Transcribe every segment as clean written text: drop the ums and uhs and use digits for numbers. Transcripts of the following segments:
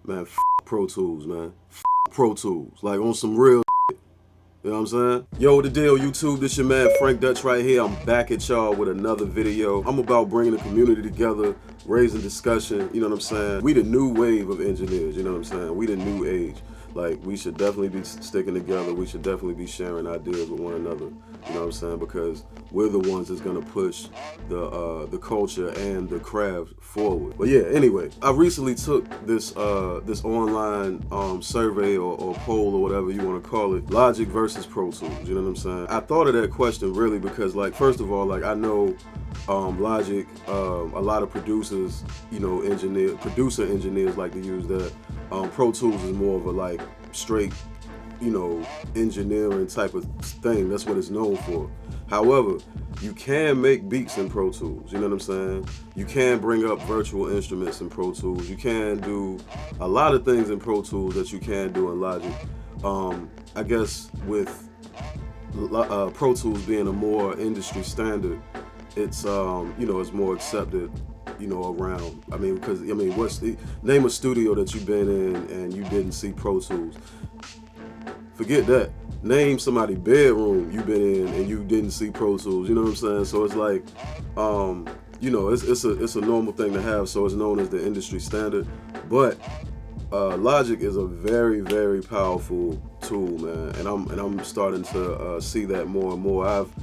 Man, Pro Tools, man. Pro Tools. Like on some real shit. You know what I'm saying? Yo, what the deal, YouTube? This your man Frank Dutch right here. I'm back at y'all with another video. I'm about bringing the community together, raising discussion, you know what I'm saying? We the new wave of engineers, you know what I'm saying? We the new age. Like, we should definitely be sticking together. We should definitely be sharing ideas with one another. You know what I'm saying? Because we're the ones that's gonna push the culture and the craft forward. But yeah, anyway, I recently took this this online survey or poll or whatever you want to call it, Logic versus Pro Tools. You know what I'm saying? I thought of that question really because, like, first of all, like, I know Logic, a lot of producers, you know, producer engineers like to use that. Pro Tools is more of a like straight, you know, engineering type of thing. That's what it's known for. However, you can make beats in Pro Tools, you know what I'm saying? You can bring up virtual instruments in Pro Tools. You can do a lot of things in Pro Tools that you can do in Logic. I guess with Pro Tools being a more industry standard, it's you know, it's more accepted, you know, around. I mean, because what's the name a studio that you've been in and you didn't see Pro Tools? Forget that. Name somebody's bedroom you've been in and you didn't see Pro Tools. You know what I'm saying? So it's like, you know, it's a normal thing to have. So it's known as the industry standard. But Logic is a very, very powerful tool, man. And I'm starting to see that more and more. I've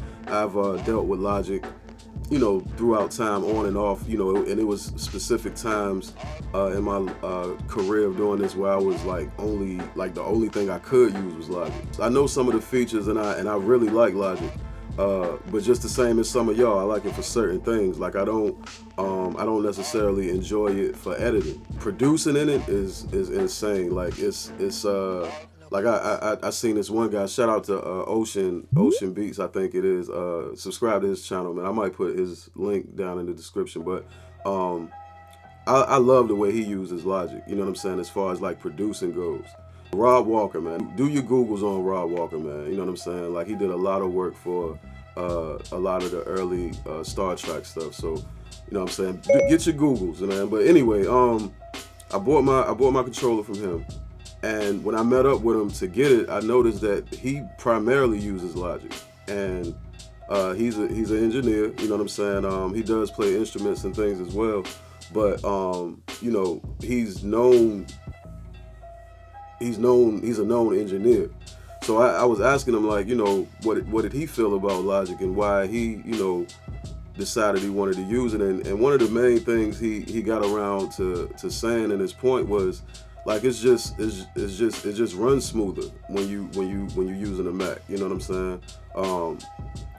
dealt with Logic, you know, throughout time, on and off, you know, and it was specific times in my career of doing this where I was like the only thing I could use was Logic. I know some of the features and I really like Logic, but just the same as some of y'all, I like it for certain things. Like I don't necessarily enjoy it for editing. Producing in it is insane. Like it's like I seen this one guy, shout out to Ocean Beats, I think it is. Subscribe to his channel, man. I might put his link down in the description, but I love the way he uses Logic, you know what I'm saying, as far as like producing goes. Rob Walker, man. Do your Googles on Rob Walker, man. You know what I'm saying? Like he did a lot of work for a lot of the early Star Trek stuff. So, you know what I'm saying? Get your Googles, man. But anyway, I bought my controller from him. And when I met up with him to get it, I noticed that he primarily uses Logic, and he's an engineer. You know what I'm saying? He does play instruments and things as well, but you know, he's a known engineer. So I was asking him, like, you know, what did he feel about Logic and why he, you know, decided he wanted to use it. And one of the main things he got around to saying in his point was, like, it just runs smoother when you using a Mac. You know what I'm saying?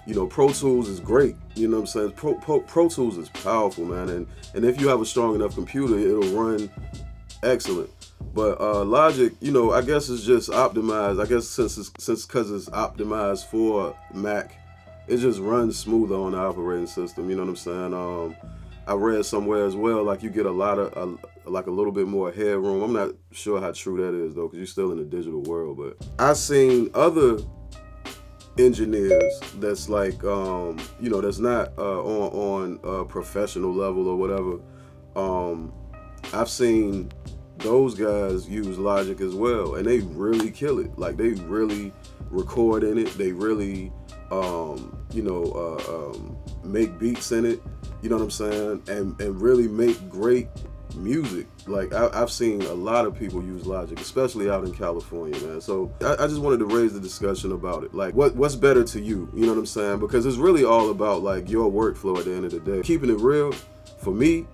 You know, Pro Tools is great. You know what I'm saying? Pro Tools is powerful, man. And if you have a strong enough computer, it'll run excellent. But Logic, you know, I guess it's just optimized. I guess because it's optimized for Mac, it just runs smoother on the operating system. You know what I'm saying? I read somewhere as well, like you get a lot of like a little bit more headroom. I'm not sure how true that is though, because you're still in the digital world. But I've seen other engineers that's like, you know, that's not on a professional level or whatever. I've seen those guys use Logic as well, and they really kill it. Like they really record in it. They really, you know, make beats in it. You know what I'm saying? And really make great music. Like I've seen a lot of people use Logic, especially out in California, man. So I just wanted to raise the discussion about it. Like what's better to you? You know what I'm saying? Because it's really all about like your workflow at the end of the day. Keeping it real, for me,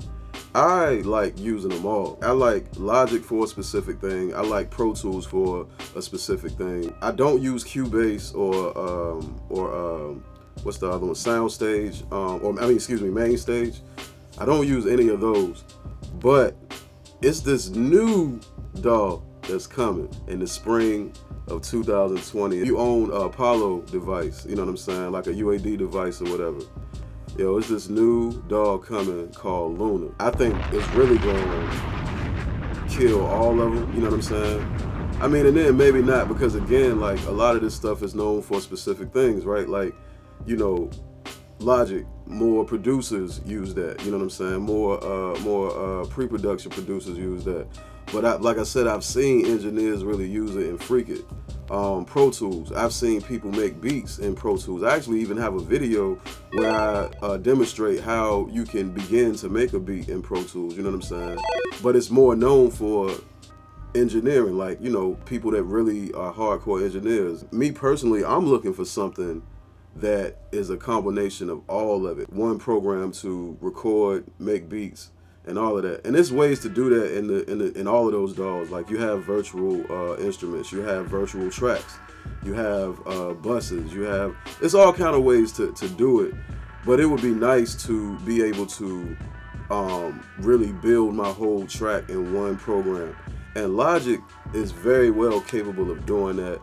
I like using them all. I like Logic for a specific thing. I like Pro Tools for a specific thing. I don't use Cubase or what's the other one? Soundstage, Mainstage. I don't use any of those, but it's this new DAW that's coming in the spring of 2020. If you own a Apollo device, you know what I'm saying, like a UAD device or whatever, yo, it's this new DAW coming called Luna. I think it's really gonna kill all of them, you know what I'm saying? I mean, and then maybe not, because again, like a lot of this stuff is known for specific things, right? Like, you know, Logic, more producers use that, you know what I'm saying? More pre-production producers use that. But like I said, I've seen engineers really use it and freak it. Pro Tools, I've seen people make beats in Pro Tools. I actually even have a video where I demonstrate how you can begin to make a beat in Pro Tools, you know what I'm saying? But it's more known for engineering, like, you know, people that really are hardcore engineers. Me personally, I'm looking for something that is a combination of all of it. One program to record, make beats, and all of that. And there's ways to do that in all of those DAWs. Like, you have virtual instruments, you have virtual tracks, you have buses, you have, it's all kind of ways to do it. But it would be nice to be able to really build my whole track in one program. And Logic is very well capable of doing that.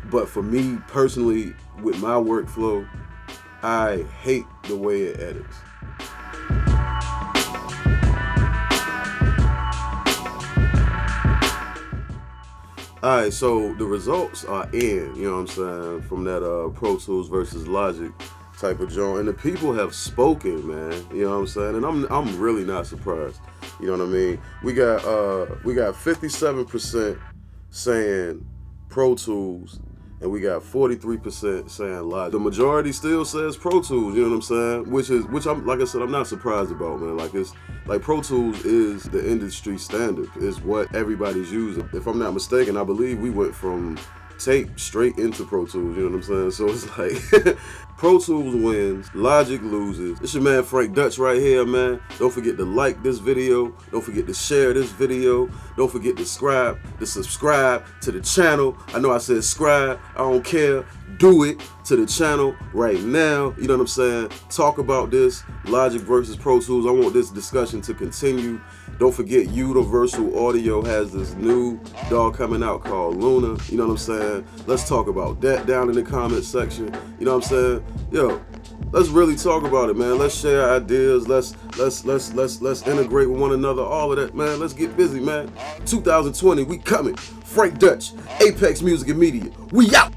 But for me personally, with my workflow, I hate the way it edits. Alright, so the results are in, you know what I'm saying, from that Pro Tools versus Logic type of joint. And the people have spoken, man, you know what I'm saying? And I'm really not surprised. You know what I mean? We got 57% saying Pro Tools, and we got 43% saying Logic. The majority still says Pro Tools, you know what I'm saying? Which I'm, like I said, I'm not surprised about, man. Like, it's like Pro Tools is the industry standard, is what everybody's using. If I'm not mistaken, I believe we went from tape straight into Pro Tools, you know what I'm saying? So it's like Pro Tools wins, Logic loses. It's your man Frank Dutch right here, man. Don't forget to like this video. Don't forget to share this video. Don't forget to subscribe to the channel. I know I said subscribe, I don't care. Do it to the channel right now. You know what I'm saying? Talk about this, Logic versus Pro Tools. I want this discussion to continue. Don't forget, Universal Audio has this new DAW coming out called Luna. You know what I'm saying? Let's talk about that down in the comment section. You know what I'm saying? Yo, let's really talk about it, man. Let's share ideas. Let's integrate with one another. All of that, man. Let's get busy, man. 2020, we coming. Frank Dutch, Apex Music and Media. We out.